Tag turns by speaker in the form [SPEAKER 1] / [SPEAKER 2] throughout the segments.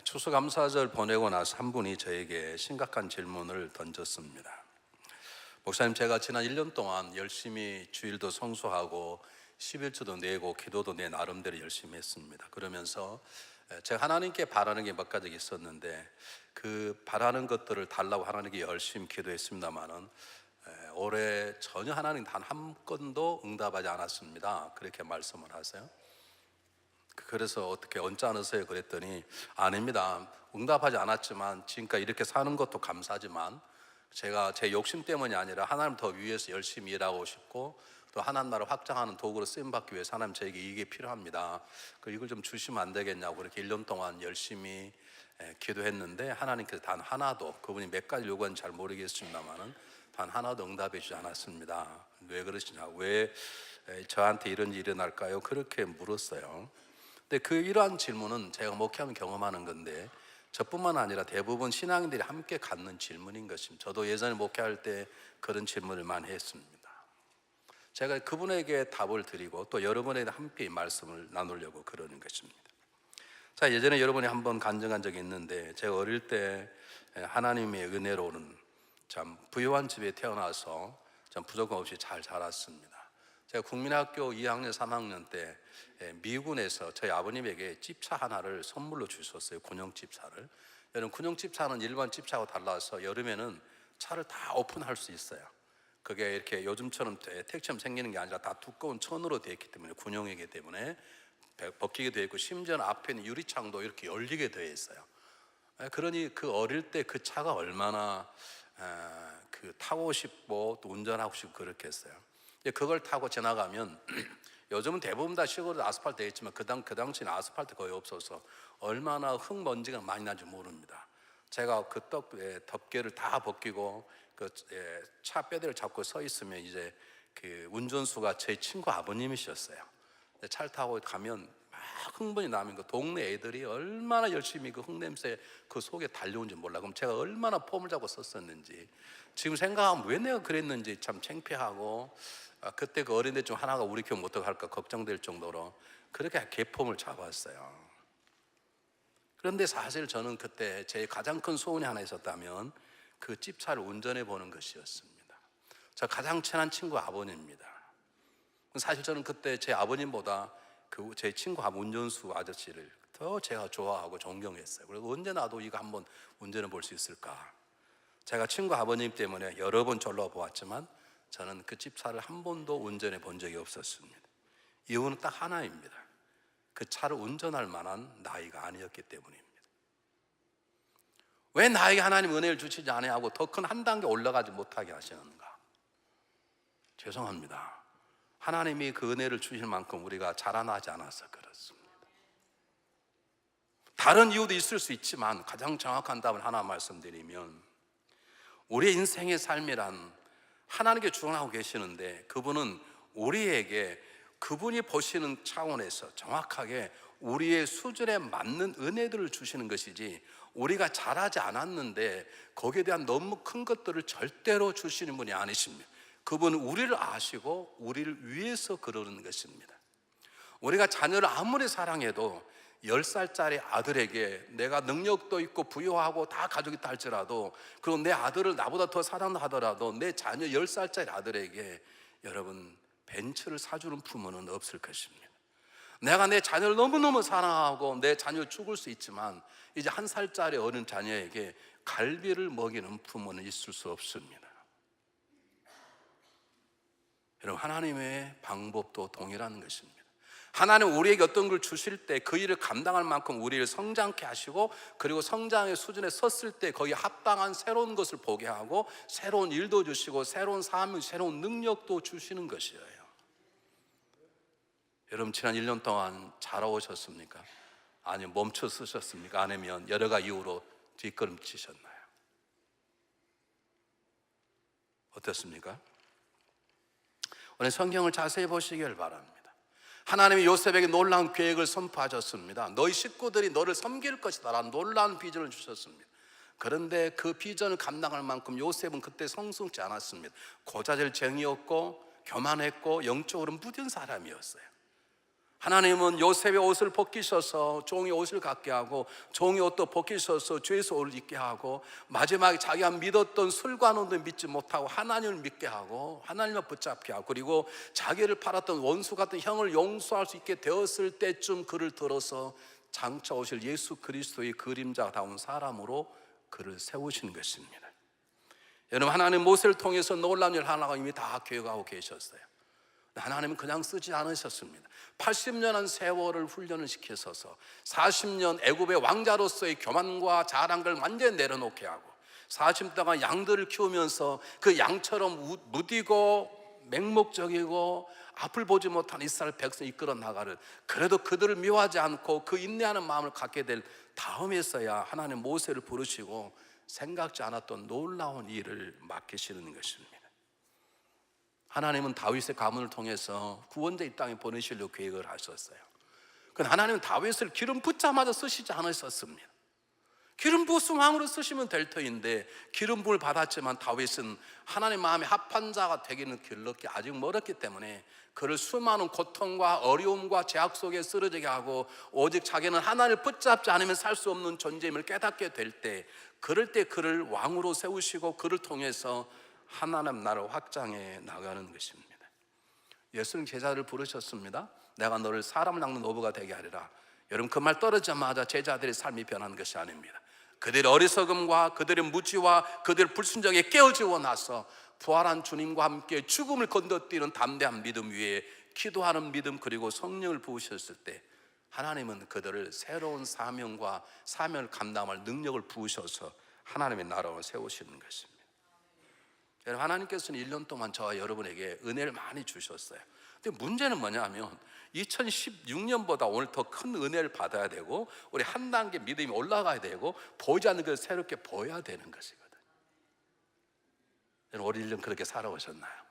[SPEAKER 1] 추수감사절 보내고 나서 한 분이 저에게 심각한 질문을 던졌습니다. 목사님, 제가 지난 1년 동안 열심히 주일도 성수하고 11조도 내고 기도도 내 나름대로 열심히 했습니다. 그러면서 제가 하나님께 바라는 게 몇 가지 있었는데 그 바라는 것들을 달라고 하나님께 열심히 기도했습니다마는 올해 전혀 하나님 단 한 건도 응답하지 않았습니다. 그렇게 말씀을 하세요. 그래서 어떻게 언짢으세요? 그랬더니 아닙니다. 응답하지 않았지만 지금까지 이렇게 사는 것도 감사하지만 제가 제 욕심 때문이 아니라 하나님 더 위해서 열심히 일하고 싶고 또 하나님 나라를 확장하는 도구로 쓰임받기 위해서 하나님 저에게 이게 필요합니다. 이걸 좀 주시면 안 되겠냐고 그렇게 1년 동안 열심히 기도했는데 하나님께서 단 하나도, 그분이 몇 가지 요구하는지 잘 모르겠습니다만은 단 하나도 응답해 주지 않았습니다. 왜 그러시냐, 왜 저한테 이런 일이 일어날까요? 그렇게 물었어요. 근데 이러한 질문은 제가 목회하면 경험하는 건데 저뿐만 아니라 대부분 신앙인들이 함께 갖는 질문인 것입니다. 저도 예전에 목회할 때 그런 질문을 많이 했습니다. 제가 그분에게 답을 드리고 또 여러분에게 함께 말씀을 나누려고 그러는 것입니다. 자, 예전에 여러분이 한번 간증한 적이 있는데 제가 어릴 때 하나님의 은혜로는 참 부유한 집에 태어나서 참 부족함 없이 잘 자랐습니다. 제가 국민학교 2학년, 3학년 때 미군에서 저희 아버님에게 집차 하나를 선물로 주셨어요. 군용 집차를. 여러분, 군용 집차는 일반 집차하고 달라서 여름에는 차를 다 오픈할 수 있어요. 그게 이렇게 요즘처럼 택처럼 생기는 게 아니라 다 두꺼운 천으로 되어 있기 때문에, 군용이기 때문에 벗기게 되어 있고 심지어는 앞에 있는 유리창도 이렇게 열리게 되어 있어요. 그러니 그 어릴 때 그 차가 얼마나 타고 싶고 또 운전하고 싶고 그렇게 했어요. 그걸 타고 지나가면 요즘은 대부분 다 시골에 아스팔트 되어 있지만 그 당시에는 아스팔트 거의 없어서 얼마나 흙먼지가 많이 나는지 모릅니다. 제가 그 덮개를 다 벗기고 차 뼈대를 잡고 서 있으면 이제 그 운전수가 제 친구 아버님이셨어요. 차를 타고 가면 막 흙먼지 나면 그 동네 애들이 얼마나 열심히 그 흙냄새 그 속에 달려온지 몰라. 그럼 제가 얼마나 폼을 잡고 썼었는지 지금 생각하면 왜 내가 그랬는지 참 창피하고, 그때 그 어린애 중 하나가 우리 교회 어떡할까 걱정될 정도로 그렇게 개폼을 잡았어요. 그런데 사실 저는 그때 제 가장 큰 소원이 하나 있었다면 그 집차를 운전해 보는 것이었습니다. 저 가장 친한 친구 아버님입니다. 사실 저는 그때 제 아버님보다 제 친구 운전수 아저씨를 더 제가 좋아하고 존경했어요. 그래서 언제 나도 이거 한번 운전해 볼 수 있을까. 제가 친구 아버님 때문에 여러 번 졸라 보았지만 저는 그 집차를 한 번도 운전해 본 적이 없었습니다. 이유는 딱 하나입니다. 그 차를 운전할 만한 나이가 아니었기 때문입니다. 왜 나에게 하나님 은혜를 주시지 않냐고 더 큰 한 단계 올라가지 못하게 하시는가? 죄송합니다. 하나님이 그 은혜를 주실 만큼 우리가 자라나지 않아서 그렇습니다. 다른 이유도 있을 수 있지만 가장 정확한 답을 하나 말씀드리면 우리의 인생의 삶이란 하나님께 주관하고 계시는데 그분은 우리에게 그분이 보시는 차원에서 정확하게 우리의 수준에 맞는 은혜들을 주시는 것이지 우리가 잘하지 않았는데 거기에 대한 너무 큰 것들을 절대로 주시는 분이 아니십니다. 그분은 우리를 아시고 우리를 위해서 그러는 것입니다. 우리가 자녀를 아무리 사랑해도 10살짜리 아들에게 내가 능력도 있고 부유하고 다 가족이 있다 할지라도, 그리고 내 아들을 나보다 더 사랑하더라도 내 자녀 10살짜리 아들에게 여러분 벤츠를 사주는 부모는 없을 것입니다. 내가 내 자녀를 너무너무 사랑하고 내 자녀를 죽을 수 있지만 이제 1살짜리 어린 자녀에게 갈비를 먹이는 부모는 있을 수 없습니다. 여러분, 하나님의 방법도 동일한 것입니다. 하나님 우리에게 어떤 걸 주실 때 그 일을 감당할 만큼 우리를 성장케 하시고, 그리고 성장의 수준에 섰을 때 거기에 합당한 새로운 것을 보게 하고 새로운 일도 주시고 새로운 삶, 새로운 능력도 주시는 것이에요. 여러분, 지난 1년 동안 잘하셨습니까? 아니면 멈춰 쓰셨습니까? 아니면 여러 가지 이유로 뒷걸음치셨나요? 어떻습니까? 오늘 성경을 자세히 보시길 바랍니다. 하나님이 요셉에게 놀라운 계획을 선포하셨습니다. 너희 식구들이 너를 섬길 것이다 라는 놀라운 비전을 주셨습니다. 그런데 그 비전을 감당할 만큼 요셉은 그때 성숙지 않았습니다. 고자질쟁이였고 교만했고 영적으로 무딘 사람이었어요. 하나님은 요셉의 옷을 벗기셔서 종의 옷을 갖게 하고 종의 옷도 벗기셔서 죄의 옷을 입게 하고 마지막에 자기가 믿었던 술관원도 믿지 못하고 하나님을 믿게 하고 하나님을 붙잡게 하고 그리고 자기를 팔았던 원수 같은 형을 용서할 수 있게 되었을 때쯤 그를 들어서 장차 오실 예수 그리스도의 그림자다운 사람으로 그를 세우신 것입니다. 여러분, 하나님 모세를 통해서 놀라운 일 하나가 이미 다 계획하고 계셨어요. 하나님은 그냥 쓰지 않으셨습니다. 80년한 세월을 훈련을 시키셔서 40년 애굽의 왕자로서의 교만과 자랑을 완전히 내려놓게 하고 40년 동안 양들을 키우면서 그 양처럼 무디고 맹목적이고 앞을 보지 못한 이스라엘 백성을 이끌어 나가를, 그래도 그들을 미워하지 않고 그 인내하는 마음을 갖게 될 다음에서야 하나님 모세를 부르시고 생각지 않았던 놀라운 일을 맡기시는 것입니다. 하나님은 다윗의 가문을 통해서 구원자 이 땅에 보내시려고 계획을 하셨어요. 그런데 하나님은 다윗을 기름 붓자마자 쓰시지 않으셨습니다. 기름 부으신 왕으로 쓰시면 될 터인데 기름 부을 받았지만 다윗은 하나님 마음에 합한 자가 되기는 길렀기 아직 멀었기 때문에 그를 수많은 고통과 어려움과 제약 속에 쓰러지게 하고 오직 자기는 하나님을 붙잡지 않으면 살 수 없는 존재임을 깨닫게 될 때, 그럴 때 그를 왕으로 세우시고 그를 통해서 하나님 나라를 확장해 나가는 것입니다. 예수님 제자를 부르셨습니다. 내가 너를 사람을 낚는 어부가 되게 하리라. 여러분, 그 말 떨어지자마자 제자들의 삶이 변한 것이 아닙니다. 그들의 어리석음과 그들의 무지와 그들의 불순종에 깨어지고 나서 부활한 주님과 함께 죽음을 건너뛰는 담대한 믿음 위에 기도하는 믿음 그리고 성령을 부으셨을 때 하나님은 그들을 새로운 사명과 사명을 감당할 능력을 부으셔서 하나님의 나라를 세우시는 것입니다. 여러분, 하나님께서는 1년 동안 저와 여러분에게 은혜를 많이 주셨어요. 근데 문제는 뭐냐면 2016년보다 오늘 더 큰 은혜를 받아야 되고 우리 한 단계 믿음이 올라가야 되고 보이지 않는 것을 새롭게 보여야 되는 것이거든요. 여러분, 올 1년 그렇게 살아오셨나요?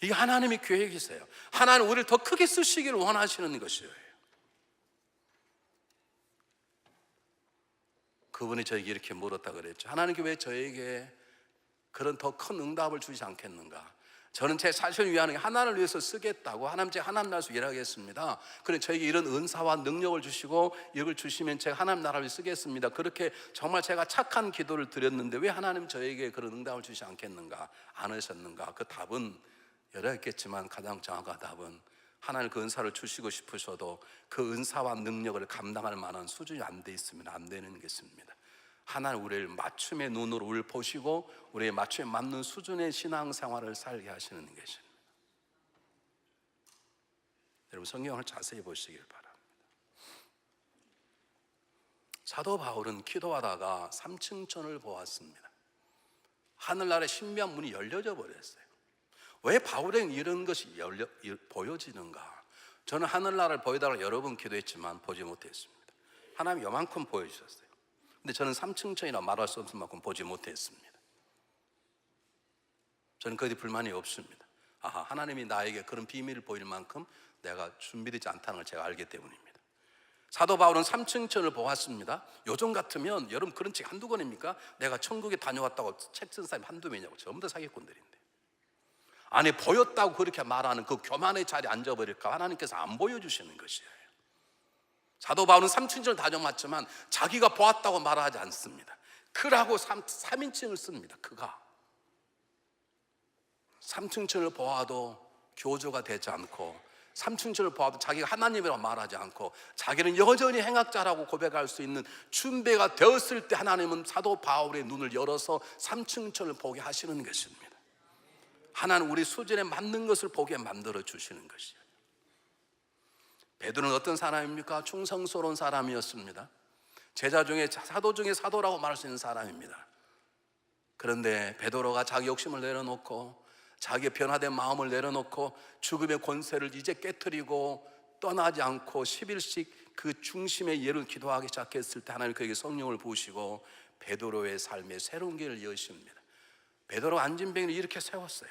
[SPEAKER 1] 이게 하나님의 계획이세요. 하나님 우리를 더 크게 쓰시기를 원하시는 것이에요. 그분이 저에게 이렇게 물었다 그랬죠. 하나님께 왜 저에게 그런 더 큰 응답을 주지 않겠는가? 저는 제 자신을 위하는 게 하나님을 위해서 쓰겠다고 하나님 제 하나님 나라에서 일하겠습니다. 그래 저에게 이런 은사와 능력을 주시고 이걸 주시면 제가 하나님 나라를 쓰겠습니다. 그렇게 정말 제가 착한 기도를 드렸는데 왜 하나님 저에게 그런 응답을 주지 않겠는가? 안 하셨는가? 그 답은 여러 있겠지만 가장 정확한 답은 하나님 그 은사를 주시고 싶으셔도 그 은사와 능력을 감당할 만한 수준이 안 돼 있으면 안 되는 것입니다. 하나님 우리를 맞춤의 눈으로 우리를 보시고 우리의 맞춤에 맞는 수준의 신앙생활을 살게 하시는 것입니다. 여러분, 성경을 자세히 보시길 바랍니다. 사도 바울은 기도하다가 3층 천을 보았습니다. 하늘나라의 신비한 문이 열려져 버렸어요. 왜 바울에게 이런 것이 보여지는가? 저는 하늘나라를 보이다가 여러 번 기도했지만 보지 못했습니다. 하나님 요만큼 보여주셨어요. 근데 저는 3층 천이나 말할 수 없을 만큼 보지 못했습니다. 저는 거기에 불만이 없습니다. 하나님이 나에게 그런 비밀을 보일 만큼 내가 준비되지 않다는 걸 제가 알기 때문입니다. 사도 바울은 3층 천을 보았습니다. 요즘 같으면 여러분 그런 책 한두 권입니까? 내가 천국에 다녀왔다고 책 쓴 사람이 한두 명이냐고. 전부 다 사기꾼들인데 아니 보였다고 그렇게 말하는 그 교만의 자리에 앉아버릴까 하나님께서 안 보여주시는 것이에요. 사도 바울은 3층천을 다녀왔지만 자기가 보았다고 말하지 않습니다. 그라고 3인칭을 씁니다. 그가 3층천을 보아도 교조가 되지 않고 3층천을 보아도 자기가 하나님이라고 말하지 않고 자기는 여전히 행악자라고 고백할 수 있는 준비가 되었을 때 하나님은 사도 바울의 눈을 열어서 3층천을 보게 하시는 것입니다. 하나는 우리 수준에 맞는 것을 보게 만들어 주시는 것이에요. 베드로는 어떤 사람입니까? 충성스러운 사람이었습니다. 제자 중에 사도 중에 사도라고 말할 수 있는 사람입니다. 그런데 베드로가 자기 욕심을 내려놓고 자기의 변화된 마음을 내려놓고 죽음의 권세를 이제 깨트리고 떠나지 않고 10일씩 그 중심의 예를 기도하기 시작했을 때 하나님 그에게 성령을 부으시고 베드로의 삶에 새로운 길을 여십니다. 베드로가 안진뱅이를 이렇게 세웠어요.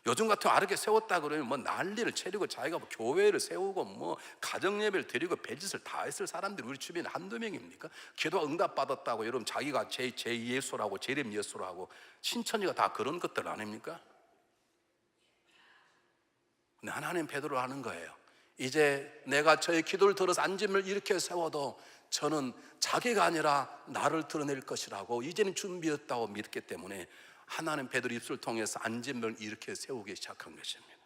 [SPEAKER 1] 요즘 같으면 아르게 세웠다 그러면 뭐 난리를 차리고 자기가 뭐 교회를 세우고 뭐 가정예배를 드리고 별짓을 다 했을 사람들이 우리 주변에 한두 명입니까? 기도가 응답받았다고 여러분 자기가 제2예수라고 제렘 예수라고 신천지가 다 그런 것들 아닙니까? 근데 하나님 베드로를 하는 거예요. 이제 내가 저의 기도를 들어서 안짐을 이렇게 세워도 저는 자기가 아니라 나를 드러낼 것이라고 이제는 준비했다고 믿기 때문에 하나님 베드로 입술을 통해서 안짐을 이렇게 세우기 시작한 것입니다.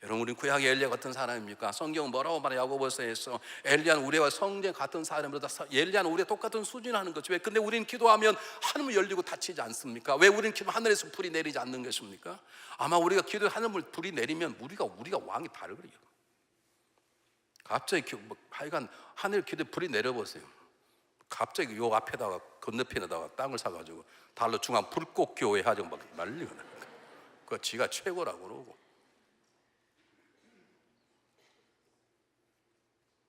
[SPEAKER 1] 여러분, 우리 구약의 엘리야 같은 사람입니까? 성경은 뭐라고 말해? 야고보서에서 엘리야는 우리와 성전 같은 사람이다. 엘리야는 우리와 똑같은 수준을 하는 거죠. 왜? 근데 우리는 기도하면 하늘을 열리고 닫히지 않습니까? 왜 우리는 기도 하늘에서 불이 내리지 않는 것입니까? 아마 우리가 기도에 하늘을 불이 내리면 우리가 왕이 다르거든요. 갑자기 하여간 하늘 기도에 불이 내려보세요. 갑자기 요 앞에다가 건너편에다가 땅을 사가지고 달러 중앙 불꽃교회 하죠. 막 난리가 나니까. 그거 지가 최고라고 그러고.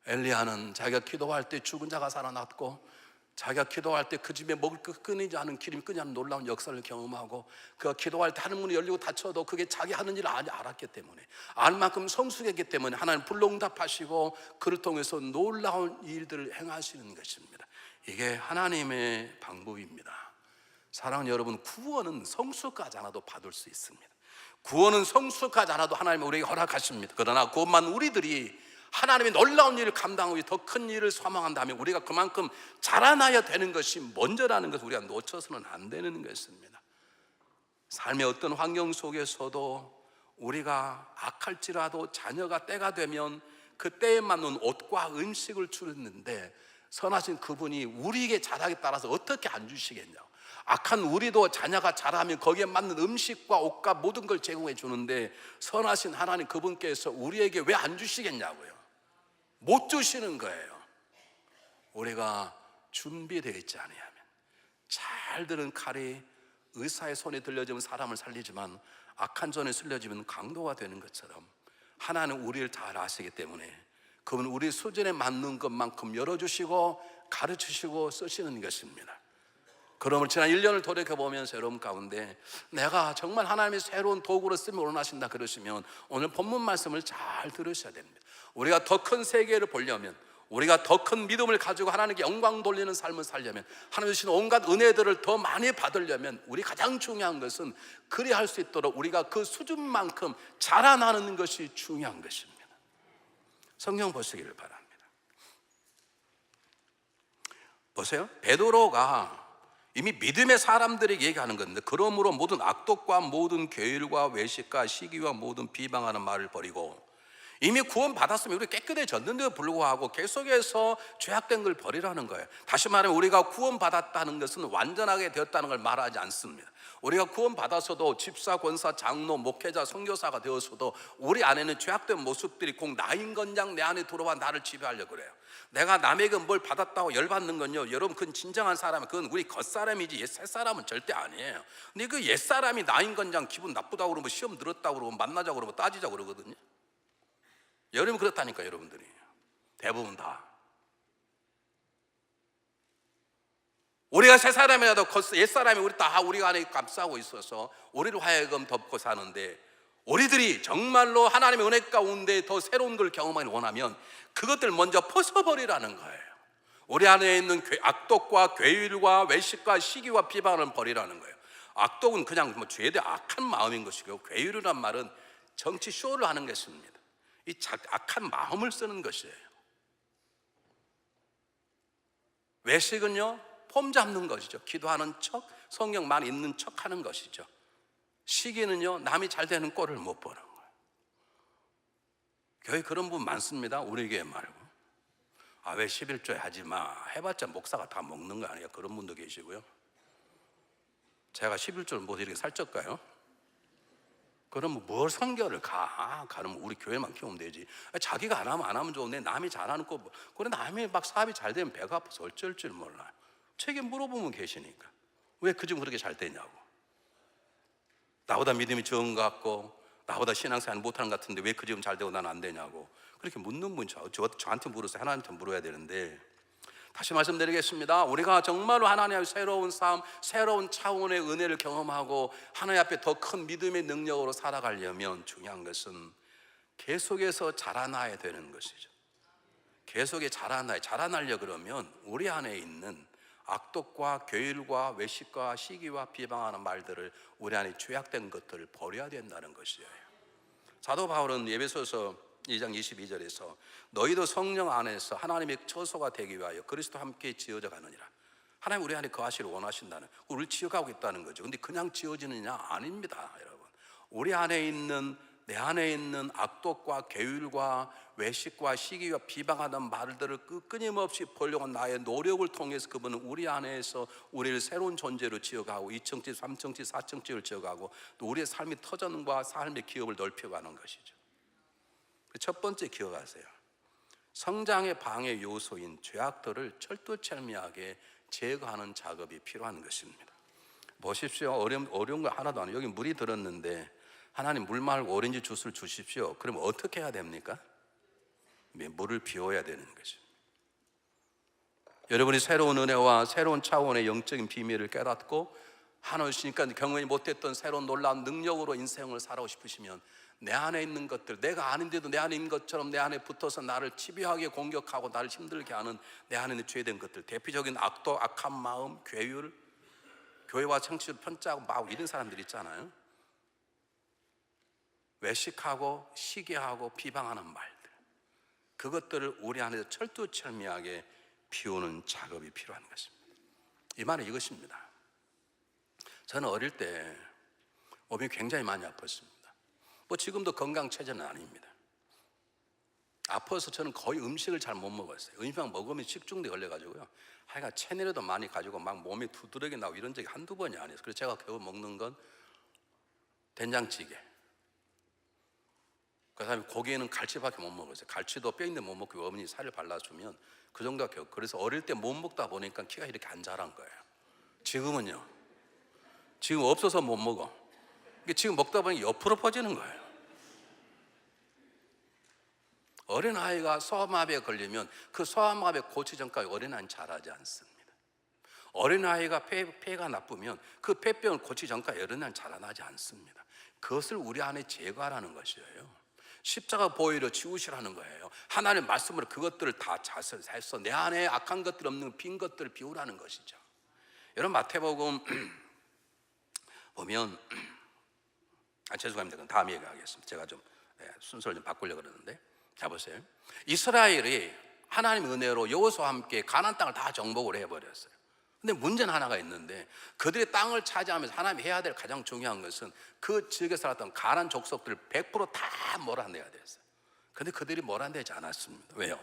[SPEAKER 1] 엘리야는 자기가 기도할 때 죽은 자가 살아났고, 자기가 기도할 때 그 집에 먹을 것 끊이지 않은 기름이 끊이지 않는 놀라운 역사를 경험하고, 그가 기도할 때 하늘 문이 열리고 닫혀도 그게 자기 하는 일을 알았기 때문에, 알 만큼 성숙했기 때문에 하나님 불로 응답하시고 그를 통해서 놀라운 일들을 행하시는 것입니다. 이게 하나님의 방법입니다. 사랑하는 여러분, 구원은 성숙하지 않아도 받을 수 있습니다. 구원은 성숙하지 않아도 하나님이 우리에게 허락하십니다. 그러나 그것만 우리들이 하나님의 놀라운 일을 감당하고 더 큰 일을 소망한다면 우리가 그만큼 자라나야 되는 것이 먼저라는 것을 우리가 놓쳐서는 안 되는 것입니다. 삶의 어떤 환경 속에서도 우리가 악할지라도 자녀가 때가 되면 그 때에 맞는 옷과 음식을 주는데, 선하신 그분이 우리에게 자라에 따라서 어떻게 안 주시겠냐고. 악한 우리도 자녀가 자라면 거기에 맞는 음식과 옷과 모든 걸 제공해 주는데, 선하신 하나님 그분께서 우리에게 왜 안 주시겠냐고요. 못 주시는 거예요. 우리가 준비되어 있지 않으면. 잘 들은 칼이 의사의 손에 들려지면 사람을 살리지만 악한 손에 쓸려지면 강도가 되는 것처럼, 하나는 우리를 잘 아시기 때문에 그분 우리 수준에 맞는 것만큼 열어주시고 가르치시고 쓰시는 것입니다. 그러면 지난 1년을 돌이켜보면서 여러분 가운데 내가 정말 하나님의 새로운 도구로 쓰면 원하신다 그러시면 오늘 본문 말씀을 잘 들으셔야 됩니다. 우리가 더 큰 세계를 보려면, 우리가 더 큰 믿음을 가지고 하나님께 영광 돌리는 삶을 살려면, 하나님 주신 온갖 은혜들을 더 많이 받으려면 우리 가장 중요한 것은 그리 할 수 있도록 우리가 그 수준만큼 자라나는 것이 중요한 것입니다. 성경 보시기를 바랍니다. 보세요. 베드로가 이미 믿음의 사람들에게 얘기하는 건데, 그러므로 모든 악독과 모든 교율과 외식과 시기와 모든 비방하는 말을 버리고, 이미 구원 받았으면 우리 깨끗해졌는데도 불구하고 계속해서 죄악된 걸 버리라는 거예요. 다시 말하면 우리가 구원 받았다는 것은 완전하게 되었다는 걸 말하지 않습니다. 우리가 구원 받아서도 집사, 권사, 장로, 목회자, 선교사가 되어서도 우리 안에는 죄악된 모습들이 꼭 나인 건장 내 안에 들어와 나를 지배하려고 그래요. 내가 남에게 뭘 받았다고 열받는 건요, 여러분 그건 진정한 사람, 그건 우리 겉사람이지 옛사람은 절대 아니에요. 근데 그 옛사람이 나인 건장 기분 나쁘다고 그러면, 시험 들었다고 그러면, 만나자고 그러면 따지자고 그러거든요. 여러분 그렇다니까. 여러분들이 대부분 다 우리가 새 사람이라도 옛사람이 우리가 안에 감싸고 있어서 우리를 하여금 덮고 사는데, 우리들이 정말로 하나님의 은혜 가운데 더 새로운 걸 경험하기 원하면 그것들 먼저 벗어버리라는 거예요. 우리 안에 있는 악독과 괴율과 외식과 시기와 비방을 버리라는 거예요. 악독은 그냥 죄에 대한 악한 마음인 것이고, 괴율이란 말은 정치 쇼를 하는 것입니다. 이 악한 마음을 쓰는 것이에요. 외식은요, 폼 잡는 것이죠. 기도하는 척, 성경만 있는 척 하는 것이죠. 시기는요, 남이 잘 되는 꼴을 못 보는 거예요. 교회 그런 분 많습니다. 우리 교회 말고. 왜 11조에 하지 마, 해봤자 목사가 다 먹는 거 아니에요. 그런 분도 계시고요. 제가 11조를 못 이렇게 살쪘까요? 그러면 뭘 선교를 가면 우리 교회만 키우면 되지. 자기가 안 하면 좋은데 남이 잘하는 거, 그래 남이 막 사업이 잘 되면 배가 아파서 어쩔 줄 몰라요. 책임 물어보면 계시니까. 왜 그 집 그렇게 잘 되냐고. 나보다 믿음이 적은 것 같고 나보다 신앙생활 못하는 것 같은데 왜 그 집은 잘 되고 난 안 되냐고 그렇게 묻는 분이 저한테 물어서 하나님한테 물어야 되는데, 다시 말씀드리겠습니다. 우리가 정말로 하나님의 새로운 삶, 새로운 차원의 은혜를 경험하고 하나님 앞에 더 큰 믿음의 능력으로 살아가려면 중요한 것은 계속해서 자라나야 되는 것이죠. 계속에 자라나려 그러면 우리 안에 있는 악독과 교율과 외식과 시기와 비방하는 말들을, 우리 안에 죄악된 것들을 버려야 된다는 것이에요. 사도 바울은 에베소서 2장 22절에서 너희도 성령 안에서 하나님의 처소가 되기 위하여 그리스도와 함께 지어져 가느니라. 하나님 우리 안에 거하시를 원하신다는, 우리를 지어가고 있다는 거죠. 근데 그냥 지어지느냐? 아닙니다, 여러분. 우리 안에 있는, 내 안에 있는 악독과 계율과 외식과 시기와 비방하는 말들을 끊임없이 벌려온 나의 노력을 통해서 그분은 우리 안에서 우리를 새로운 존재로 지어가고 2층집, 3층집, 4층집을 지어가고 또 우리의 삶의 터전과 삶의 기업을 넓혀가는 것이죠. 첫 번째 기억하세요. 성장의 방해 요소인 죄악들을 철두철미하게 제거하는 작업이 필요한 것입니다. 보십시오. 어려운 거 하나도 안 해요. 여기 물이 들었는데 하나님 물 말고 오렌지 주스를 주십시오. 그러면 어떻게 해야 됩니까? 물을 비워야 되는 거죠. 여러분이 새로운 은혜와 새로운 차원의 영적인 비밀을 깨닫고 하나님이니까 경험이 못했던 새로운 놀라운 능력으로 인생을 살아오고 싶으시면 내 안에 있는 것들, 내가 아닌데도 내 안에 있는 것처럼 내 안에 붙어서 나를 집요하게 공격하고 나를 힘들게 하는 내 안에 있는 죄된 것들, 대표적인 악독, 악한 마음, 괴율, 교회와 청취를 편짜고 막 이런 사람들 있잖아요. 외식하고 시기하고 비방하는 말들, 그것들을 우리 안에서 철두철미하게 비우는 작업이 필요한 것입니다. 이 말은 이것입니다. 저는 어릴 때 몸이 굉장히 많이 아팠습니다. 지금도 건강 체제는 아닙니다. 아파서 저는 거의 음식을 잘 못 먹었어요. 음식만 먹으면 식중독 걸려가지고요. 하여간 체내에도 많이 가지고 막 몸에 두드러기 나고 이런 적이 한두 번이 아니었어요. 그래서 제가 겨우 먹는 건 된장찌개. 그 다음에 고기에는 갈치밖에 못 먹었어요. 갈치도 뼈 있는데 못 먹고 어머니 살을 발라주면 그 정도가 겨우. 그래서 어릴 때 못 먹다 보니까 키가 이렇게 안 자란 거예요. 지금은요. 지금 없어서 못 먹어. 지금 먹다 보니 옆으로 퍼지는 거예요. 어린아이가 소아마비에 걸리면 그 소아마비 고치 전까지 어린아이는 자라지 않습니다. 어린아이가 폐가 나쁘면 그 폐병을 고치기 전까지 어린아이는 자라나지 않습니다. 그것을 우리 안에 제거하라는 것이에요. 십자가 보혈로 치우시라는 거예요. 하나님의 말씀으로 그것들을 다 자설해서 내 안에 악한 것들 없는 빈 것들을 비우라는 것이죠. 여러분 마태복음 보면 죄송합니다. 그럼 다음 얘기하겠습니다. 제가 좀 순서를 좀 바꾸려고 그러는데, 자 보세요. 이스라엘이 하나님의 은혜로 여호수아와 함께 가나안 땅을 다 정복을 해버렸어요. 근데 문제는 하나가 있는데, 그들의 땅을 차지하면서 하나님이 해야 될 가장 중요한 것은 그 지역에 살았던 가나안 족속들을 100% 몰아내야 됐어요. 근데 그들이 몰아내지 않았습니다. 왜요?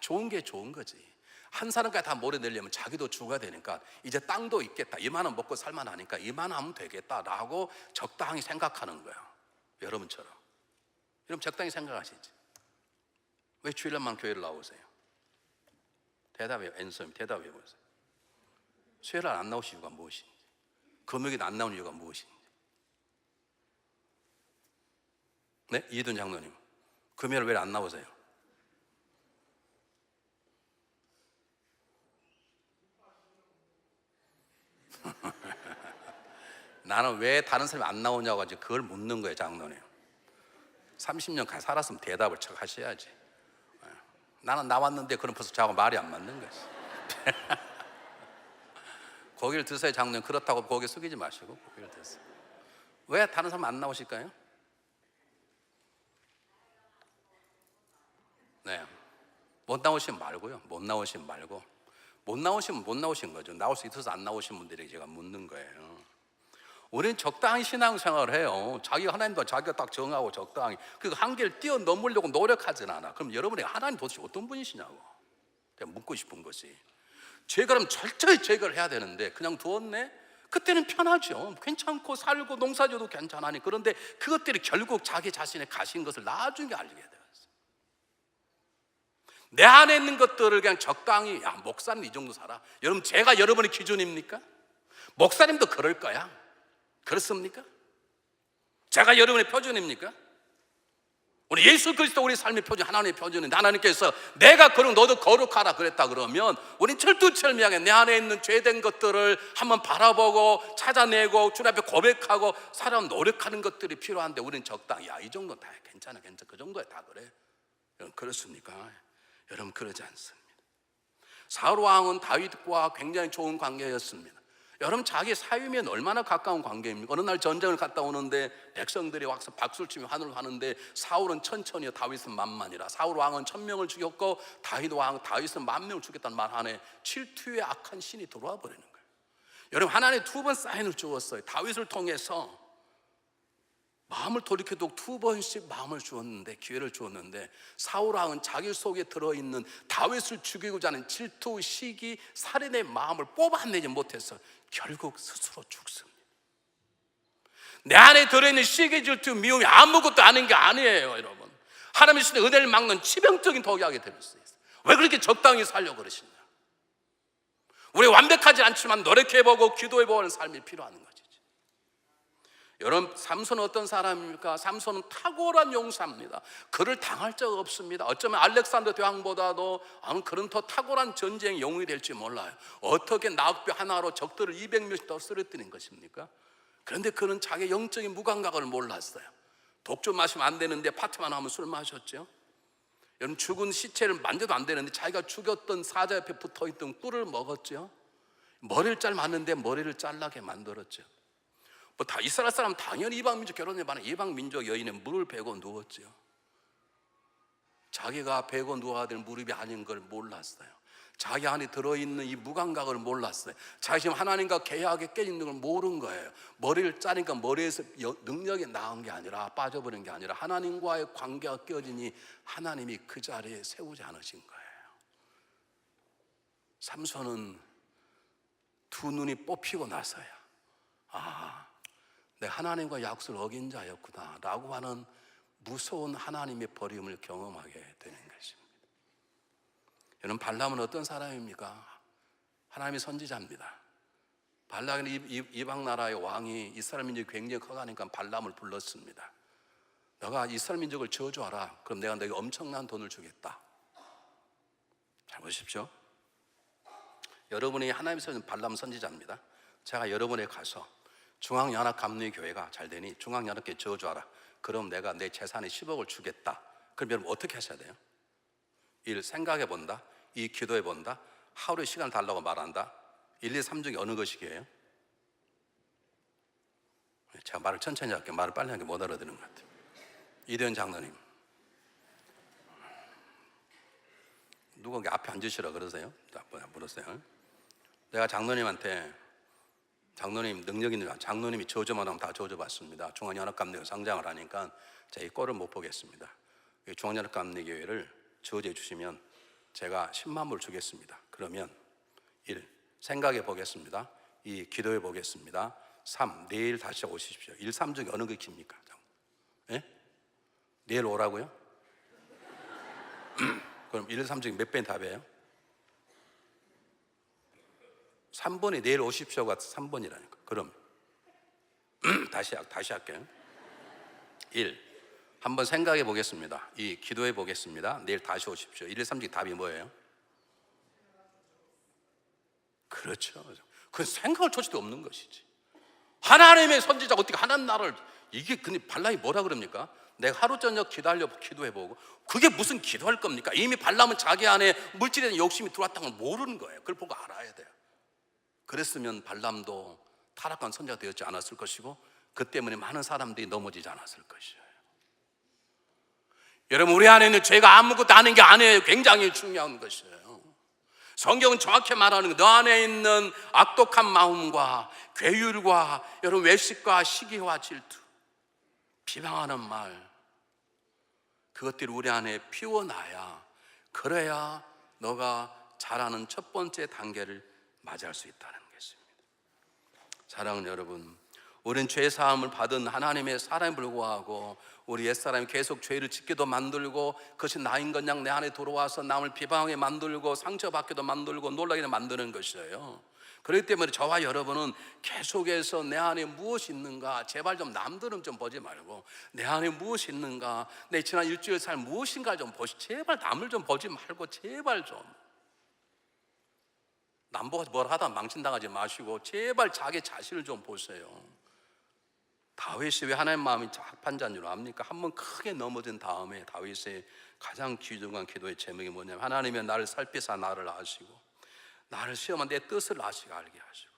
[SPEAKER 1] 좋은 게 좋은 거지. 한 사람까지 다 몰아내려면 자기도 주가 되니까 이제 땅도 있겠다, 이만원 먹고 살만하니까 이만원 하면 되겠다라고 적당히 생각하는 거예요. 여러분처럼. 여러분 적당히 생각하시지. 왜 주일날만 교회를 나오세요? 대답해요. 앤서님 대답해 보세요. 수요일날 안 나오신 이유가 무엇인지, 금요일에 안 나오는 이유가 무엇인지. 네? 이든 장로님 금요일 왜 안 나오세요? 나는 왜 다른 사람이 안 나오냐고 하지 그걸 묻는 거예요. 장로님 30년 살았으면 대답을 척 하셔야지. 나는 나왔는데 그럼 벌써 저하고 말이 안 맞는 거지. 고기를 드세요. 장로님 그렇다고 고개 숙이지 마시고 고기를 드세요. 왜 다른 사람 안 나오실까요? 네, 못 나오시면 말고요. 못 나오시면 말고, 못 나오시면 못 나오신 거죠. 나올 수 있어서 안 나오신 분들에게 제가 묻는 거예요. 우리는 적당히 신앙생활을 해요. 자기가 하나님도 자기가 딱 정하고 적당히 그 한계를 뛰어넘으려고 노력하진 않아. 그럼 여러분이 하나님 도대체 어떤 분이시냐고 그냥 묻고 싶은 것이. 죄가라면 철저히 제거를 해야 되는데 그냥 두었네? 그때는 편하죠. 괜찮고 살고 농사져도 괜찮으니. 그런데 그것들이 결국 자기 자신의 가신 것을 나중에 알게 돼요. 내 안에 있는 것들을 그냥 적당히, 야 목사님 이 정도 살아. 여러분 제가 여러분의 기준입니까? 목사님도 그럴 거야. 그렇습니까? 제가 여러분의 표준입니까? 우리 예수 그리스도 우리 삶의 표준, 하나님의 표준인데 하나님께서 내가 거룩 너도 거룩하라 그랬다 그러면 우린 철두철미하게 내 안에 있는 죄된 것들을 한번 바라보고 찾아내고 주님 앞에 고백하고 사람 노력하는 것들이 필요한데 우린 적당히, 야 이 정도 다 괜찮아 그 정도에 다 그래. 여러분 그렇습니까? 여러분 그러지 않습니다. 사울 왕은 다윗과 굉장히 좋은 관계였습니다. 여러분, 자기 사위면 얼마나 가까운 관계입니까? 어느 날 전쟁을 갔다 오는데 백성들이 와서 박수를 치며 환호를 하는데 사울은 천천히요, 다윗은 만만이라. 사울 왕은 1000명을 죽였고 다윗은 10,000명을 죽였다는 말 안에 질투의 악한 신이 들어와 버리는 거예요. 여러분, 하나님 2번 사인을 주었어요. 다윗을 통해서 마음을 돌이켜도 2번씩 마음을 주었는데, 기회를 주었는데, 사울 왕은 자기 속에 들어있는 다윗을 죽이고자 하는 질투, 시기, 살인의 마음을 뽑아내지 못해서 결국 스스로 죽습니다. 내 안에 들어있는 시기, 질투, 미움이 아무것도 아닌 게 아니에요, 여러분. 하나님의 신의 은혜를 막는 치명적인 독약이 될 수 있어요. 왜 그렇게 적당히 살려고 그러시냐? 우리 완벽하지 않지만 노력해보고 기도해보는 삶이 필요한 거죠. 여러분, 삼손은 어떤 사람입니까? 삼손은 탁월한 용사입니다. 그를 당할 적 없습니다. 어쩌면 알렉산더 대왕보다도 그는 더 탁월한 전쟁 영웅이 될지 몰라요. 어떻게 나귀 하나로 적들을 200명씩 더 쓰러뜨린 것입니까? 그런데 그는 자기 영적인 무감각을 몰랐어요. 독주 마시면 안 되는데 파티만 하면 술 마셨죠. 여러분, 죽은 시체를 만져도 안 되는데 자기가 죽였던 사자 옆에 붙어있던 꿀을 먹었죠. 머리를 잘랐는데 머리를 잘라게 만들었죠. 다 이스라엘 사람 당연히 이방민족 결혼해봐는 이방민족 여인의 물을 베고 누웠죠. 자기가 베고 누워야 될 무릎이 아닌 걸 몰랐어요. 자기 안에 들어있는 이 무감각을 몰랐어요. 자기 지금 하나님과 계약에 깨있는 걸 모른 거예요. 머리를 자르니까 머리에서 능력이 나은 게 아니라, 빠져버린 게 아니라 하나님과의 관계가 깨어지니 하나님이 그 자리에 세우지 않으신 거예요. 삼손은 2 눈이 뽑히고 나서야 내가 하나님과 약속을 어긴 자였구나 라고 하는 무서운 하나님의 버림을 경험하게 되는 것입니다. 여러분, 발람은 어떤 사람입니까? 하나님의 선지자입니다. 발람은 이방 나라의 왕이 이스라엘 민족이 굉장히 커가니까 발람을 불렀습니다. 너가 이스라엘 민족을 저주하라. 그럼 내가 너에게 엄청난 돈을 주겠다. 잘 보십시오. 여러분이 하나님의 선지자 발람 선지자입니다. 제가 여러분에 가서 중앙연합감리교회가 잘 되니 중앙연합교회 저주하라. 그럼 내가 내 재산의 10억을 주겠다. 그럼 여러분 어떻게 하셔야 돼요? 1. 생각해 본다. 2. 기도해 본다. 하루에 시간을 달라고 말한다. 1, 2, 3 중에 어느 것이게요? 제가 말을 천천히 할게요. 말을 빨리 하는 게 못 알아듣는 것 같아요. 이대현 장로님, 누가 앞에 앉으시라 그러세요? 물었어요. 내가 장로님한테, 장로님 능력 있는, 장로님이 저주만 하면 다 저주받습니다. 중앙연합감리교 상장을 하니까 제가 이 꼴을 못 보겠습니다. 중앙연합감리교회를 저주해 주시면 제가 10만 불 주겠습니다. 그러면 1. 생각해 보겠습니다. 2. 기도해 보겠습니다. 3. 내일 다시 오십시오. 1, 3 중에 어느 게 깁니까? 예? 내일 오라고요? 그럼 1, 3 중에 몇 배는 답이에요? 3번이 내일 오십시오가 3번이라니까. 그럼 다시 할게요. 1. 한번 생각해 보겠습니다. 2. 기도해 보겠습니다. 내일 다시 오십시오. 1, 2, 3 중에 답이 뭐예요? 그렇죠. 그건 생각할 조치도 없는 것이지. 하나님의 선지자가 어떻게 하나님 나라를, 이게 근데 발람이 뭐라 그럽니까? 내가 하루 저녁 기도해보고, 그게 무슨 기도할 겁니까? 이미 발람은 자기 안에 물질에 대한 욕심이 들어왔다는 걸 모르는 거예요. 그걸 보고 알아야 돼요. 그랬으면 발람도 타락한 선지자가 되었지 않았을 것이고, 그 때문에 많은 사람들이 넘어지지 않았을 것이에요. 여러분, 우리 안에 있는 죄가 아무것도 아닌 게 아니에요. 굉장히 중요한 것이에요. 성경은 정확히 말하는 거, 너 안에 있는 악독한 마음과 괴율과 여러분 외식과 시기와 질투, 비방하는 말, 그것들이 우리 안에 피워나야, 그래야 너가 잘하는 첫 번째 단계를 맞이할 수 있다는 것입니다. 사랑하는 여러분, 우리는 죄 사함을 받은 하나님의 사랑에 불구하고 우리 옛사람이 계속 죄를 짓게도 만들고, 그것이 나인 것 양 내 안에 들어와서 남을 비방하게 만들고 상처받게도 만들고 놀라게 만드는 것이에요. 그렇기 때문에 저와 여러분은 계속해서 내 안에 무엇이 있는가, 제발 좀 남들은 좀 보지 말고 내 안에 무엇이 있는가, 내 지난 일주일 살 무엇인가 좀 보시. 제발 남을 좀 보지 말고 제발 좀 남보고 뭘 하다 망신당하지 마시고 제발 자기 자신을 좀 보세요. 다윗이 왜 하나님 마음이 합한자인 줄 압니까? 한번 크게 넘어진 다음에 다윗의 가장 귀중한 기도의 제목이 뭐냐면, 하나님이 나를 살피사 나를 아시고 나를 시험한 내 뜻을 아시고 알게 하시고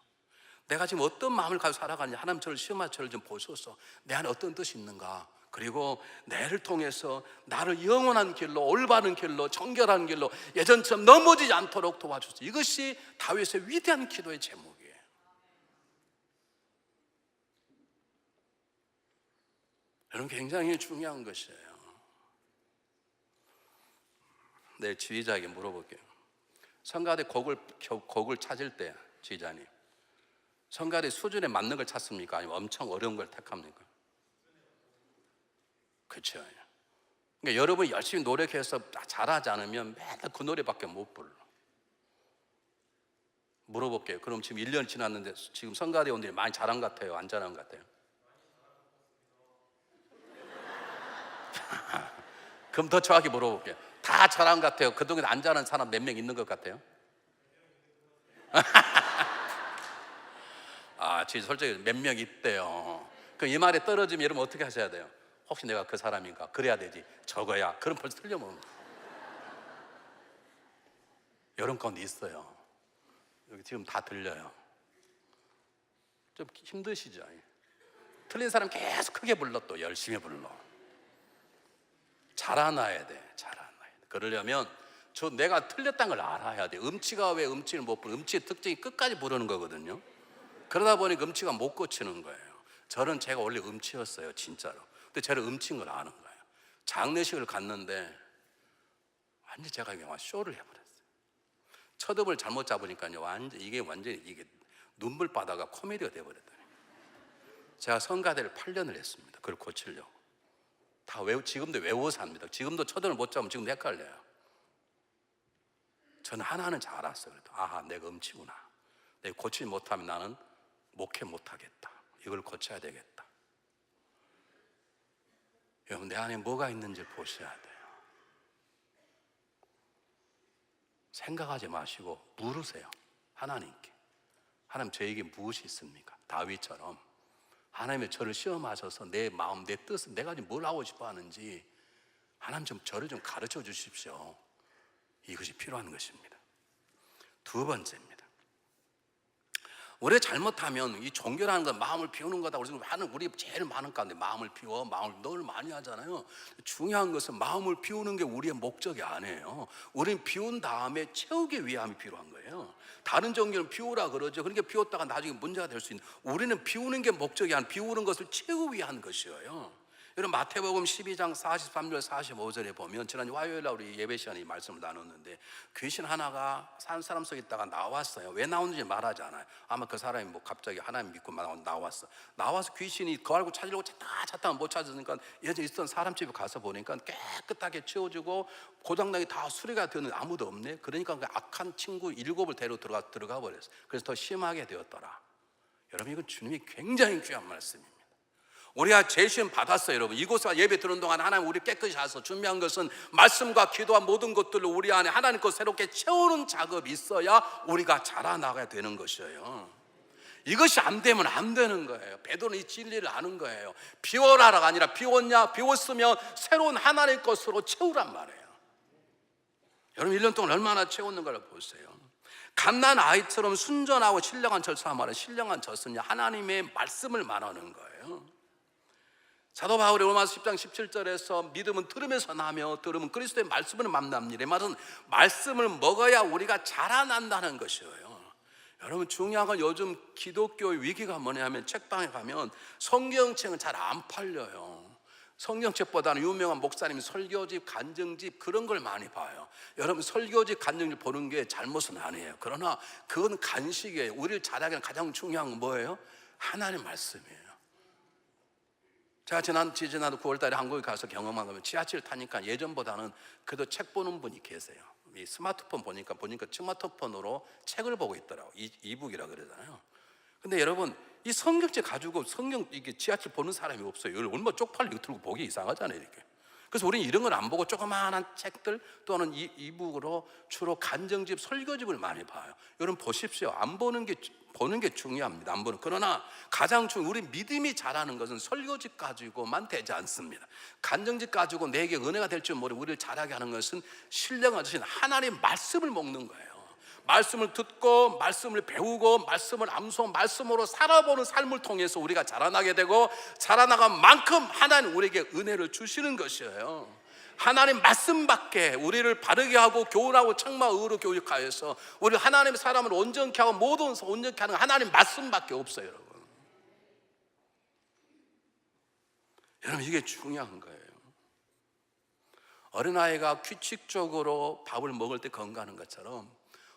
[SPEAKER 1] 내가 지금 어떤 마음을 가지고 살아가는지 하나님 저를 시험하셔서 저를 좀 보소서. 내 안에 어떤 뜻이 있는가. 그리고 내를 통해서 나를 영원한 길로, 올바른 길로, 정결한 길로 예전처럼 넘어지지 않도록 도와주소서. 이것이 다윗의 위대한 기도의 제목이에요. 여러분, 굉장히 중요한 것이에요. 내일 지휘자에게 물어볼게요. 성가대 곡을 찾을 때 지휘자님, 성가대 수준에 맞는 걸 찾습니까? 아니면 엄청 어려운 걸 택합니까? 그렇죠. 그러니까 여러분이 열심히 노력해서 잘하지 않으면 맨날 그 노래밖에 못 불러. 물어볼게요. 그럼 지금 1년 지났는데 지금 성가대 원들이 많이 잘한 것 같아요? 안 잘한 것 같아요? 그럼 더 정확히 물어볼게요. 다 잘한 것 같아요? 그동안 안 잘한 사람 몇 명 있는 것 같아요? 진짜 솔직히 몇 명 있대요. 그럼 이 말에 떨어지면 여러분 어떻게 하셔야 돼요? 혹시 내가 그 사람인가? 그래야 되지. 저거야. 그럼 벌써 틀려먹는 거예요. 여러분 가운데 있어요. 여기 지금 다 들려요. 좀 힘드시죠? 틀린 사람 계속 크게 불러, 또 열심히 불러. 잘아놔야 돼. 잘아놔야 돼. 그러려면 내가 틀렸다는 걸 알아야 돼. 음치가 왜 음치를 못 부르는, 음치의 특징이 끝까지 부르는 거거든요. 그러다 보니까 음치가 못 고치는 거예요. 제가 원래 음치였어요, 진짜로. 근데 저를 음치인 걸 아는 거예요. 장례식을 갔는데 완전 제가 그냥 쇼를 해버렸어요. 첫업을 잘못 잡으니까요, 완전히 이게 눈물바다가 코미디가 돼버렸더니 제가 성가대를 8년을 했습니다. 그걸 고치려고. 지금도 외워서 합니다. 지금도 첫업을 못 잡으면 지금 헷갈려요. 저는 하나는 잘 알았어요. 그래도 내가 음치구나. 내가 고치지 못하면 나는 목회 못하겠다. 이걸 고쳐야 되겠다. 여러분, 내 안에 뭐가 있는지 보셔야 돼요. 생각하지 마시고 물으세요. 하나님께. 하나님, 저에게 무엇이 있습니까? 다윗처럼 하나님이 저를 시험하셔서 내 마음, 내 뜻을 내가 지금 뭘 하고 싶어 하는지 하나님 저를 좀 가르쳐 주십시오. 이것이 필요한 것입니다. 두 번째입니다. 우리가 잘못하면 이 종교라는 건 마음을 비우는 거다. 우리 제일 많은 가운데 마음을 비워, 마음을 늘 많이 하잖아요. 중요한 것은 마음을 비우는 게 우리의 목적이 아니에요. 우리는 비운 다음에 채우기 위함이 필요한 거예요. 다른 종교는 비우라 그러죠. 그러니까 비웠다가 나중에 문제가 될 수 있는, 우리는 비우는 게 목적이 아니라 비우는 것을 채우기 위한 것이에요. 여러분, 마태복음 12장 43절 45절에 보면, 지난 화요일에 우리 예배 시간에 이 말씀을 나눴는데, 귀신 하나가 산 사람 속에 있다가 나왔어요. 왜 나오는지 말하지 않아요. 아마 그 사람이 갑자기 하나님 믿고 나와서 귀신이 그 알고 찾으려고 찾다가 못 찾으니까 예전에 있었던 사람 집에 가서 보니까 깨끗하게 치워주고 고장나게 다 수리가 되었는데 아무도 없네. 그러니까 그 악한 친구 7을 데리고 들어가 버렸어요. 그래서 더 심하게 되었더라. 여러분, 이건 주님이 굉장히 귀한 말씀입니다. 우리가 제시는 받았어요. 여러분, 이곳에 예배 드는 동안 하나님 우리 깨끗이 하셔서 준비한 것은 말씀과 기도와 모든 것들로 우리 안에 하나님 것 새롭게 채우는 작업이 있어야 우리가 자라나가야 되는 것이에요. 이것이 안 되면 안 되는 거예요. 베드로는 이 진리를 아는 거예요. 비워라가 아니라 비웠냐? 비웠으면 새로운 하나님의 것으로 채우란 말이에요. 여러분, 1년 동안 얼마나 채웠는가를 보세요. 갓난 아이처럼 순전하고 신령한 젖사 말은 신령한 젖은 하나님의 말씀을 말하는 거예요. 사도 바울이 로마서 10장 17절에서 믿음은 들음에서 나며 들음은 그리스도의 말씀을 만납니다. 이 말은 말씀을 먹어야 우리가 자라난다는 것이에요. 여러분, 중요한 건 요즘 기독교의 위기가 뭐냐면 책방에 가면 성경책은 잘 안 팔려요. 성경책보다는 유명한 목사님 설교집, 간증집 그런 걸 많이 봐요. 여러분, 설교집, 간증집 보는 게 잘못은 아니에요. 그러나 그건 간식이에요. 우리를 자라기는 가장 중요한 건 뭐예요? 하나님의 말씀이에요. 제가 지난해 9월달에 한국에 가서 경험한 거면 지하철 타니까 예전보다는 그래도 책 보는 분이 계세요. 이 스마트폰 보니까 스마트폰으로 책을 보고 있더라고. 이북이라 그러잖아요. 근데 여러분, 이 성경책 가지고 이게 지하철 보는 사람이 없어요. 이걸 얼마나 쪽팔리고 들고 보기 이상하잖아요, 이렇게. 그래서 우리는 이런 걸 안 보고 조그마한 책들 또는 이북으로 주로 간증집, 설교집을 많이 봐요. 여러분 보십시오. 안 보는 게 중요합니다. 안 보는. 그러나 가장 우리 믿음이 자라는 것은 설교집 가지고만 되지 않습니다. 간증집 가지고 내게 은혜가 될 줄 모르고 우리를 자라게 하는 것은 신령한 하나님의 말씀을 먹는 거예요. 말씀을 듣고 말씀을 배우고 말씀을 암송 말씀으로 살아보는 삶을 통해서 우리가 자라나게 되고, 자라나간 만큼 하나님 우리에게 은혜를 주시는 것이에요. 하나님 말씀밖에 우리를 바르게 하고 교훈하고 책망 의로 교육하여서 우리 하나님의 사람을 온전케 하고 모든 온전케 하는 하나님 말씀밖에 없어요. 여러분 이게 중요한 거예요. 어린아이가 규칙적으로 밥을 먹을 때 건강한 것처럼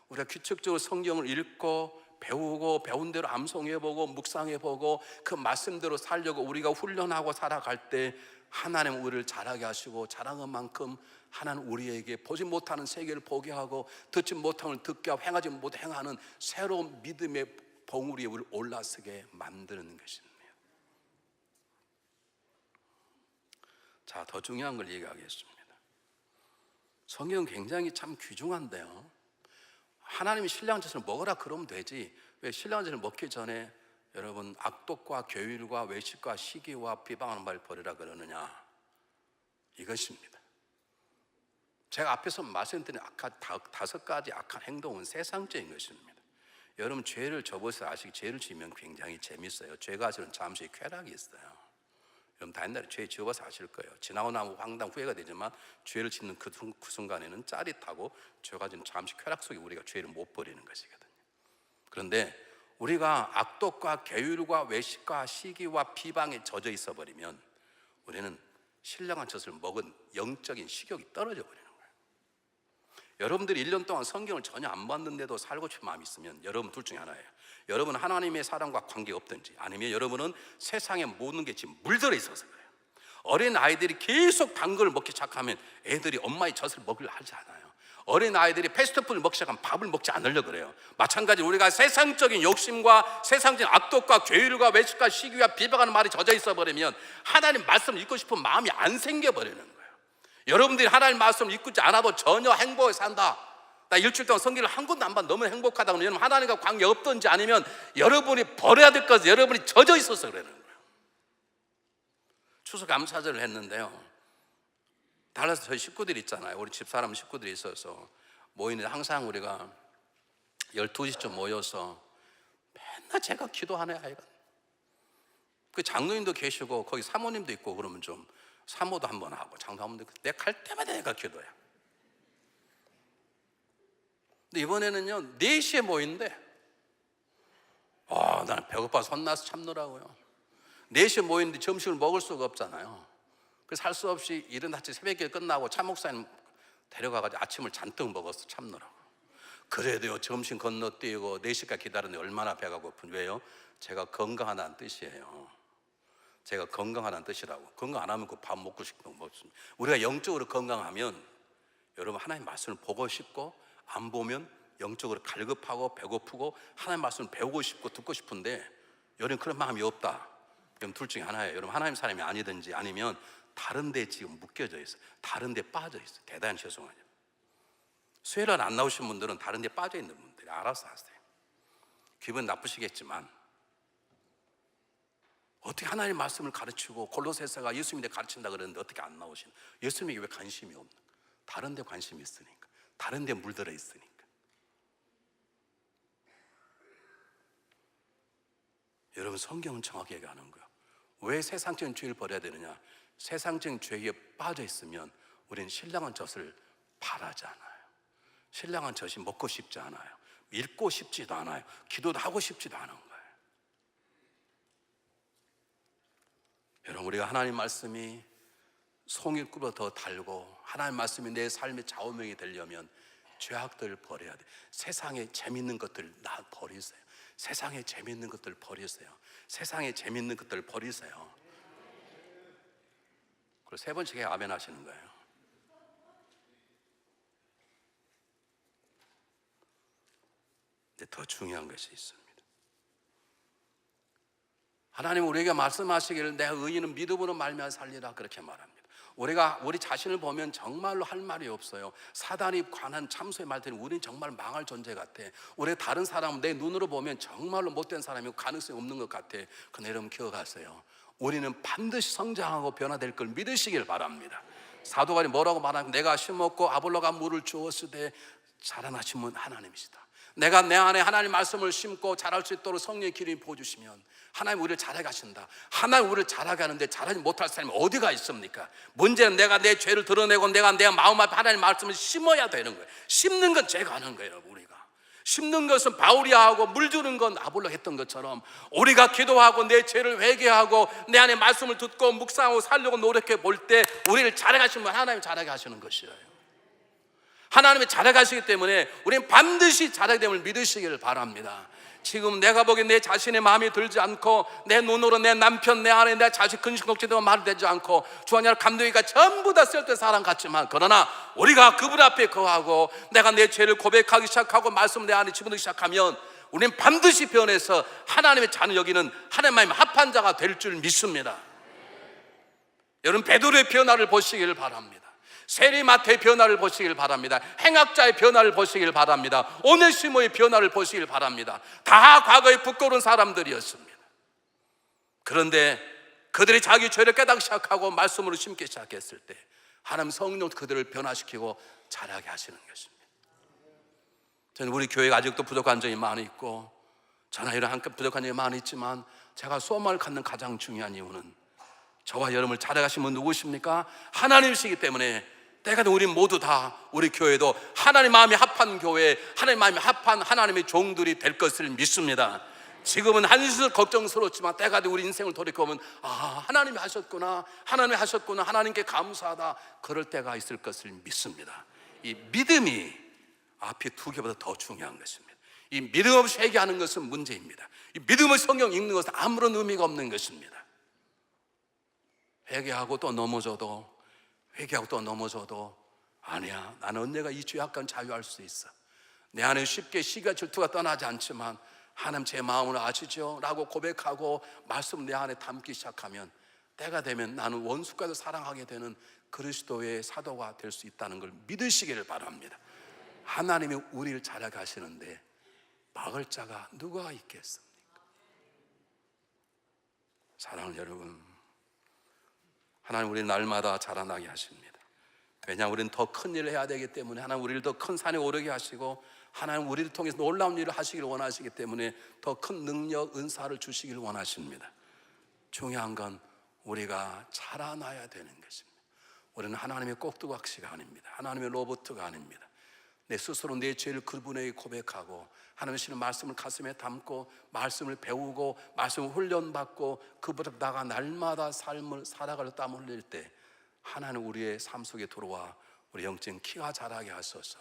[SPEAKER 1] 우리가 규칙적으로 성경을 읽고 배우고 배운 대로 암송해보고 묵상해보고 그 말씀대로 살려고 우리가 훈련하고 살아갈 때 하나님 우리를 자라게 하시고, 자라는 만큼 하나님 우리에게 보지 못하는 세계를 보게 하고 듣지 못하는 걸 듣게 하고 행하지 못해 행하는 새로운 믿음의 봉우리에 우리를 올라서게 만드는 것입니다. 자, 더 중요한 걸 얘기하겠습니다. 성경은 굉장히 참 귀중한데요, 하나님이 신령한 젖을 먹으라 그러면 되지 왜 신령한 젖을 먹기 전에 여러분 악독과 교율과 외식과 시기와 비방하는 말 버리라 그러느냐, 이것입니다. 제가 앞에서 말씀드린 악한 5가지 악한 행동은 세상적인 것입니다. 여러분 죄를 접어서 아시기, 죄를 지으면 굉장히 재밌어요. 죄가 저는 잠시 쾌락이 있어요. 여러분 다 옛날에 죄 지어봐서 아실 거예요. 지나고 나면 황당 후회가 되지만 죄를 짓는 그 순간에는 짜릿하고 죄가 지는 잠시 쾌락 속에 우리가 죄를 못 버리는 것이거든요. 그런데 우리가 악독과 계율과 외식과 시기와 비방에 젖어 있어 버리면 우리는 신령한 젖을 먹은 영적인 식욕이 떨어져 버리는 거예요. 여러분들이 1년 동안 성경을 전혀 안 봤는데도 살고 싶은 마음이 있으면 여러분 둘 중에 하나예요. 여러분 하나님의 사랑과 관계 없든지, 아니면 여러분은 세상의 모든 게 지금 물들어 있어서 그래요. 어린 아이들이 계속 단 걸 먹기 시작하면 애들이 엄마의 젖을 먹으려 하지 않아요. 어린 아이들이 패스트푸드를 먹기 시작하면 밥을 먹지 않으려고 그래요. 마찬가지로 우리가 세상적인 욕심과 세상적인 악독과 괴율과 외식과 시기와 비방하는 말이 젖어 있어 버리면 하나님 말씀을 읽고 싶은 마음이 안 생겨 버리는 거예요. 여러분들이 하나님 말씀을 읽지 않아도 전혀 행복하게 산다, 나 일주일 동안 성경을 한 권도 안 봤, 너무 행복하다고 하면 하나님과 관계 없든지, 아니면 여러분이 버려야 될 것을 여러분이 젖어 있어서 그러는 거예요. 추수 감사절을 했는데요, 달라서 저희 식구들이 있잖아요. 우리 집사람 식구들이 있어서 모이는데 항상 우리가 12시쯤 모여서 맨날 제가 기도하네 아이가. 그 장로님도 계시고 거기 사모님도 있고 그러면 좀 사모도 한번 하고 장도 한번 하고, 내가 갈 때마다 내가 기도해. 근데 이번에는요 4시에 모이는데 나는 배고파서 혼나서 참느라고요. 4시에 모이는데 점심을 먹을 수가 없잖아요. 그래서 할 수 없이 이른 아침 새벽에 끝나고 차 목사님 데려가가지고 아침을 잔뜩 먹어서 참느라고. 그래도요 점심 건너뛰고 4시까지 기다리는데 얼마나 배가 고픈. 왜요? 제가 건강하다는 뜻이에요. 제가 건강하다는 뜻이라고. 건강 안 하면 그 밥 먹고 싶은 거 없습니다. 우리가 영적으로 건강하면 여러분 하나님 말씀을 보고 싶고, 안 보면 영적으로 갈급하고 배고프고 하나님 말씀을 배우고 싶고 듣고 싶은데 여러분 그런 마음이 없다. 그럼 둘 중에 하나예요. 여러분 하나님 사람이 아니든지, 아니면 다른 데 지금 묶여져 있어요. 다른 데 빠져 있어요. 대단히 죄송하죠. 수혜를 안 나오신 분들은 다른 데 빠져 있는 분들이 알아서 하세요. 기분 나쁘시겠지만 어떻게 하나님 말씀을 가르치고 골로새서가 예수님에 가르친다 그러는데 어떻게 안 나오시는? 예수님에게 왜 관심이 없는? 다른 데 관심이 있으니까, 다른 데 물들어 있으니까. 여러분 성경은 정확히 얘기하는 거예요. 왜 세상적인 죄를 버려야 되느냐? 세상적인 죄에 빠져 있으면 우리는 신령한 젖을 바라지 않아요. 신령한 젖이 먹고 싶지 않아요. 읽고 싶지도 않아요. 기도도 하고 싶지도 않은 거예요. 여러분 우리가 하나님 말씀이 송이꿀보다 더 달고 하나님 말씀이 내 삶의 좌우명이 되려면 죄악들을 버려야 돼. 세상에 재밌는 것들 다 버리세요. 세상에 재밌는 것들 버리세요. 세상에 재밌는 것들 버리세요. 그리고 세 번째 아멘 하시는 거예요. 근데 더 중요한 것이 있습니다. 하나님 우리에게 말씀하시기를 내 의인은 믿음으로 말미암아 살리라 그렇게 말합니다. 우리가 우리 자신을 보면 정말로 할 말이 없어요. 사단이 관한 참소의 말들은 우리는 정말 망할 존재 같아. 우리 다른 사람은 내 눈으로 보면 정말로 못된 사람이고 가능성이 없는 것 같아. 그런데 여러분 기억하세요. 우리는 반드시 성장하고 변화될 걸 믿으시길 바랍니다. 사도관이 뭐라고 말하면 내가 심었고 아볼로가 물을 주었으되 자라나신 분 하나님이시다. 내가 내 안에 하나님 말씀을 심고 자랄 수 있도록 성령의 기름이 부어주시면 하나님 우리를 잘하게 하신다. 하나님 우리를 잘하게 하는데 잘하지 못할 사람이 어디가 있습니까? 문제는 내가 내 죄를 드러내고 내가 내 마음 앞에 하나님 말씀을 심어야 되는 거예요. 심는 건 제가 하는 거예요. 우리가 심는 것은 바울이 하고 물주는 건 아볼로 했던 것처럼 우리가 기도하고 내 죄를 회개하고 내 안에 말씀을 듣고 묵상하고 살려고 노력해 볼 때 우리를 잘하게 하시면 하나님 잘하게 하시는 것이에요. 하나님이 잘하게 하시기 때문에 우리는 반드시 잘하게 됨을 믿으시기를 바랍니다. 지금 내가 보기엔 내 자신의 마음이 들지 않고 내 눈으로 내 남편, 내 아내, 내 자식 근심걱정도 말이 되지 않고 주하냐 감독이가 전부 다 쓸데없는 사람 같지만 그러나 우리가 그분 앞에 거하고 내가 내 죄를 고백하기 시작하고 말씀 내 안에 집어넣기 시작하면 우리는 반드시 변해서 하나님의 자녀 여기는 하나님의 합한 자가 될 줄 믿습니다. 여러분 베드로의 변화를 보시기를 바랍니다. 세리마태의 변화를 보시길 바랍니다. 행악자의 변화를 보시길 바랍니다. 오네시모의 변화를 보시길 바랍니다. 다 과거에 부끄러운 사람들이었습니다. 그런데 그들이 자기 죄를 깨닫기 시작하고 말씀으로 심기 시작했을 때 하나님 성령 그들을 변화시키고 자라게 하시는 것입니다. 저는 우리 교회가 아직도 부족한 점이 많이 있고 저나 이런 한껏 부족한 점이 많이 있지만 제가 소망을 갖는 가장 중요한 이유는 저와 여러분을 자라게 하신 분 누구십니까? 하나님이시기 때문에 때가 되면 우리 모두 다 우리 교회도 하나님 마음이 합한 교회, 하나님 마음이 합한 하나님의 종들이 될 것을 믿습니다. 지금은 한시적 걱정스럽지만 때가 되면 우리 인생을 돌이켜보면 하나님이 하셨구나, 하나님이 하셨구나, 하나님께 감사하다 그럴 때가 있을 것을 믿습니다. 이 믿음이 앞에 두 개보다 더 중요한 것입니다. 이 믿음 없이 회개하는 것은 문제입니다. 이 믿음을 성경 읽는 것은 아무런 의미가 없는 것입니다. 회개하고 또 넘어져도 회개하고 또 넘어져도 아니야, 나는 언제가 이 죄악감 자유할 수 있어. 내 안에 쉽게 시기와 질투가 떠나지 않지만 하나님 제 마음을 아시죠? 라고 고백하고 말씀 내 안에 담기 시작하면 때가 되면 나는 원수까지 사랑하게 되는 그리스도의 사도가 될 수 있다는 걸 믿으시기를 바랍니다. 하나님이 우리를 자라게 하시는데 막을 자가 누가 있겠습니까? 사랑하는 여러분, 하나님 우리를 날마다 자라나게 하십니다. 왜냐하면 우리는 더 큰 일을 해야 되기 때문에 하나님 우리를 더 큰 산에 오르게 하시고 하나님 우리를 통해서 놀라운 일을 하시기를 원하시기 때문에 더 큰 능력, 은사를 주시기를 원하십니다. 중요한 건 우리가 자라나야 되는 것입니다. 우리는 하나님의 꼭두각시가 아닙니다. 하나님의 로봇가 아닙니다. 내 스스로 내 죄를 그분에게 고백하고 하나님의 신의 말씀을 가슴에 담고 말씀을 배우고 말씀을 훈련받고 그보다 나가 날마다 삶을 살아갈 땀 흘릴 때 하나님 우리의 삶 속에 들어와 우리 영적인 키가 자라게 하소서.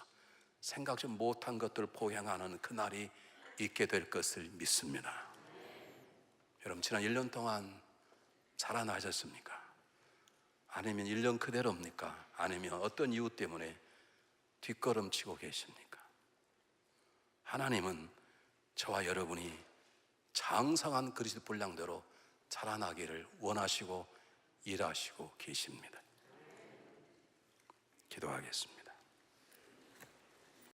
[SPEAKER 1] 생각지 못한 것들을 포행하는 그날이 있게 될 것을 믿습니다. 여러분 지난 1년 동안 자라나셨습니까? 아니면 1년 그대로입니까? 아니면 어떤 이유 때문에 뒷걸음치고 계십니까? 하나님은 저와 여러분이 장성한 그리스도 분량대로 자라나기를 원하시고 일하시고 계십니다. 기도하겠습니다.